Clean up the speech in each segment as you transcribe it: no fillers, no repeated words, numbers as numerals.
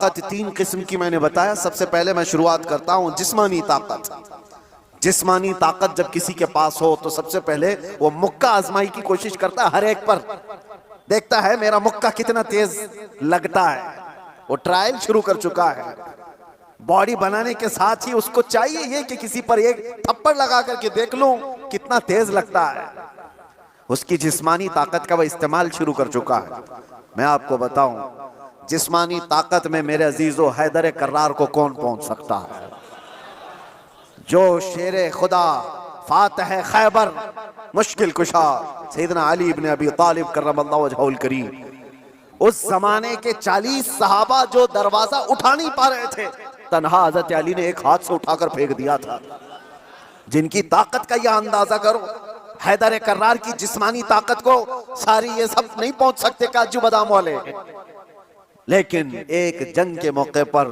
ताकत तीन किस्म की मैंने बताया। सबसे पहले मैं शुरुआत करता हूं जिस्मानी ताकत। जिस्मानी ताकत जब किसी के पास हो तो सबसे पहले वो मुक्का आजमाई की कोशिश करता है, हर एक पर देखता है मेरा मुक्का कितना तेज लगता है। वो ट्रायल शुरू कर चुका है। बॉडी बनाने के साथ ही उसको चाहिए ये कि किसी पर एक थप्पड़ लगा करके देख लूं कितना तेज लगता है। उसकी जिस्मानी ताकत का वह इस्तेमाल शुरू कर चुका है। मैं आपको बताऊं, जिस्मानी ताकत में मेरे अजीजो हैदर कर्रार को कौन पहुंच सकता है? जो शेरे खुदा, फातह खैबर, मुश्किल कुशा सैयदना अली इब्न अबी तालिब कररमल्लाहु वजहुल करीम, उस जमाने के 40 सहाबा जो दरवाजा उठा नहीं पा रहे थे, तन्हा हजरत अली ने एक हाथ से उठाकर फेंक दिया था। जिनकी ताकत का यह अंदाजा करो। हैदर कर्रार की जिस्मानी ताकत को सारी ये सब नहीं पहुंच सकते काजू बादाम वाले। लेकिन एक जंग के मौके पर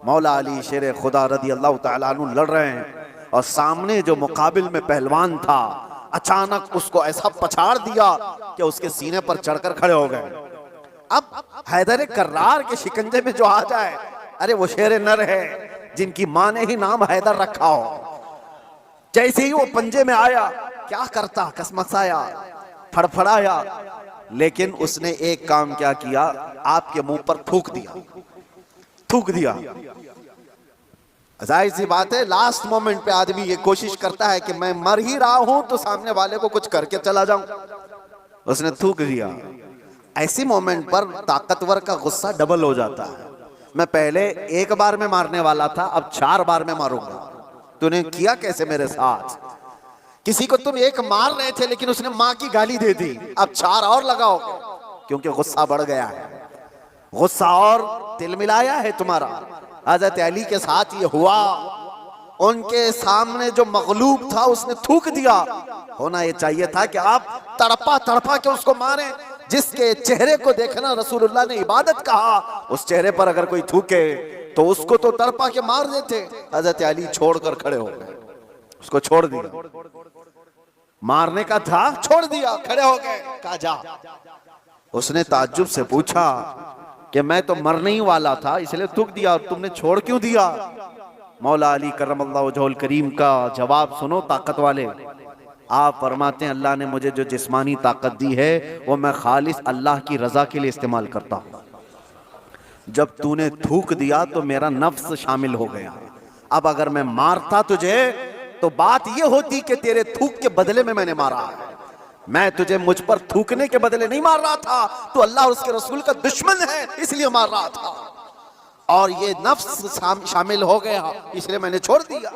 मौला अली शेर खुदा रदी अल्लाह तआला अन्हु लड़ रहे हैं और सामने जो मुकाबिल में पहलवान था अचानक उसको ऐसा पछाड़ दिया कि उसके सीने पर चढ़कर खड़े हो गए। अब हैदर कर्रार के शिकंजे में जो आ जाए, अरे वो शेर नर है जिनकी मां ने ही नाम हैदर रखा हो। जैसे ही वो पंजे में आया, क्या करता, कसमसाया, फड़फड़ाया, लेकिन उसने एक काम क्या किया, आपके मुंह पर थूक दिया। थूक दिया। जाहिर सी बात है लास्ट मोमेंट पे आदमी ये कोशिश करता है कि मैं मर ही रहा हूं तो सामने वाले को कुछ करके चला जाऊं। उसने थूक दिया। ऐसी मोमेंट पर ताकतवर का गुस्सा डबल हो जाता है। मैं पहले एक बार में मारने वाला था, अब 4 बार में मारूंगा। तूने किया कैसे मेरे साथ? किसी को तुम एक मार रहे थे लेकिन उसने मां की गाली दे दी, अब 4 और लगाओगे, क्योंकि गुस्सा बढ़ गया है। गुस्सा और तिल मिलाया है तुम्हारा। हजरत अली के साथ ये हुआ। उनके सामने जो मगलूब था उसने थूक दिया। होना ये चाहिए था कि आप तड़पा तड़पा के उसको मारें। जिसके चेहरे को देखना रसूलुल्लाह ने इबादत कहा, उस चेहरे पर अगर कोई थूके तो उसको तो तड़पा के मार देते। हजरत अली छोड़कर खड़े हो गए, उसको छोड़ दिया। मारने का था, छोड़ दिया, खड़े हो गए, कहा जा। उसने ताज्जुब से पूछा कि मैं तो मरने ही वाला था इसलिए थूक दिया, और तुमने छोड़ क्यों दिया? मौला अली कररमल्लाहु वजहुल करीम का जवाब सुनो ताकत वाले। आप फरमाते हैं अल्लाह ने मुझे जो जिस्मानी ताकत दी है वो मैं खालिस अल्लाह की रजा के लिए इस्तेमाल करता हूं। जब तूने थूक दिया तो मेरा नफ्स शामिल हो गया। अब अगर मैं मारता तुझे तो बात यह होती कि तेरे थूक के बदले में मैंने मारा है। मैं तुझे मुझ पर थूकने के बदले नहीं मार रहा था, तो अल्लाह और उसके रसूल का दुश्मन है इसलिए मार रहा था, और ये नफ्स शामिल हो गया इसलिए मैंने छोड़ दिया।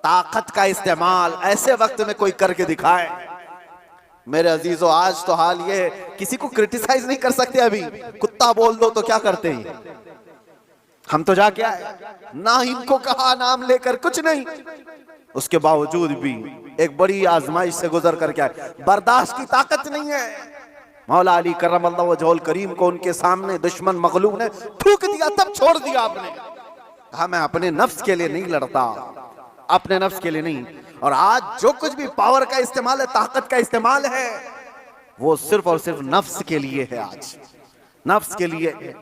ताकत का इस्तेमाल ऐसे वक्त में कोई करके दिखाए। मेरे अजीजों, आज तो हाल ये किसी को क्रिटिसाइज नहीं कर सकते। अभी कुत्ता बोल दो तो क्या करते हैं हम, तो जाके आए ना, इनको कहा नाम लेकर कुछ नहीं, उसके बावजूद भी एक बड़ी आजमाइश से गुजर करके आए। बर्दाश्त की ताकत नहीं है। मौला अली कररमल्लाहु वजहुल करीम को उनके सामने दुश्मन मगलूब ने थूक दिया, तब छोड़ दिया आपने। कहा मैं अपने नफ्स के लिए नहीं लड़ता, अपने नफ्स के लिए नहीं। और आज जो कुछ भी पावर का इस्तेमाल है, ताकत का इस्तेमाल है, वो सिर्फ और सिर्फ नफ्स के लिए है। आज नफ्स के लिए है।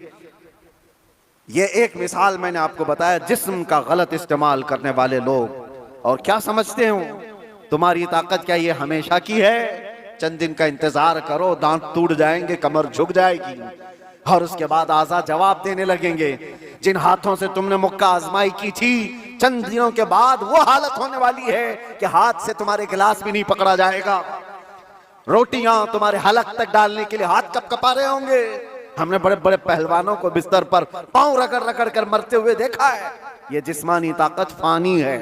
ये एक मिसाल मैंने आपको बताया जिस्म का गलत इस्तेमाल करने वाले लोग। और क्या समझते हो तुम्हारी ताकत क्या ये हमेशा की है? चंद दिन का इंतजार करो, दांत टूट जाएंगे, कमर झुक जाएगी, और उसके बाद आजाद जवाब देने लगेंगे। जिन हाथों से तुमने मुक्का आजमाई की थी, चंद दिनों के बाद वो हालत होने वाली है कि हाथ से तुम्हारे गिलास भी नहीं पकड़ा जाएगा। रोटियां तुम्हारे हलक तक डालने के लिए हाथ कपकपा रहे होंगे। हमने बड़े बड़े पहलवानों को बिस्तर पर पांव रगड़ रगड़ कर मरते हुए देखा है। ये जिस्मानी ताकत फानी है।